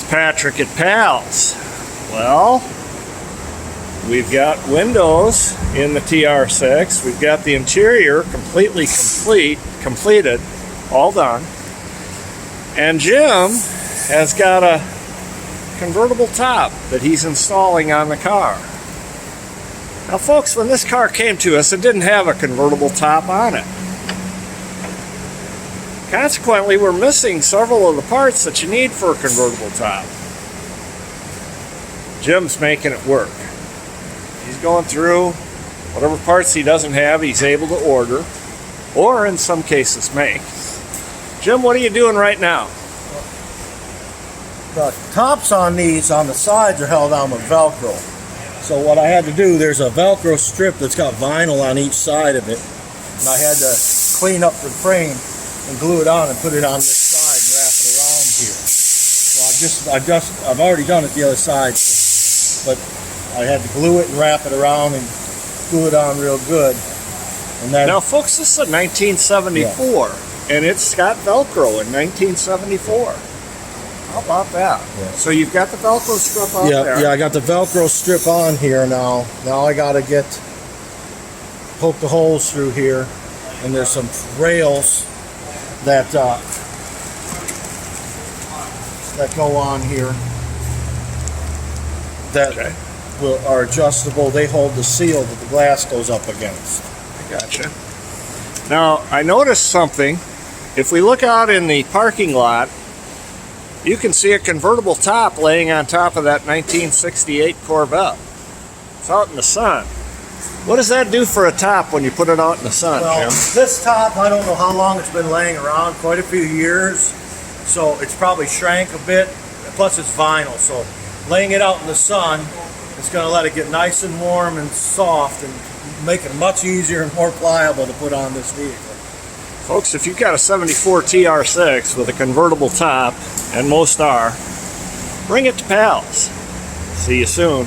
Patrick at Pals. Well, we've got windows in the TR6. We've got the interior completely completed, all done. And Jim has got a convertible top that he's installing on the car. Now folks, when this car came to us, it didn't have a convertible top on it. Consequently, we're missing several of the parts that you need for a convertible top. Jim's making it work. He's going through whatever parts he doesn't have, he's able to order, or in some cases make. Jim, what are you doing right now? The tops on these on the sides are held on with Velcro. So what I had to do, there's a Velcro strip that's got vinyl on each side of it, and I had to clean up the frame and glue it on and put it on this side and wrap it around here. So I've already done it the other side, but I had to glue it and wrap it around and glue it on real good. And then, now folks, this is a 1974, and it's got Velcro in 1974. How about that? Yeah. So you've got the Velcro strip on there. Yeah, I got the Velcro strip on here now. Now I got to poke the holes through here, and there's some rails that go on here that are adjustable. They hold the seal that the glass goes up against. I gotcha. Now I noticed something. If we look out in the parking lot, you can see a convertible top laying on top of that 1968 Corvette. It's out in the sun. What does that do for a top when you put it out in the sun, Well, Jim? this top, I don't know how long it's been laying around, quite a few years, so it's probably shrank a bit, plus it's vinyl, so laying it out in the sun, it's going to let it get nice and warm and soft and make it much easier and more pliable to put on this vehicle. Folks, if you've got a 74 TR6 with a convertible top, and most are, bring it to Pals. See you soon.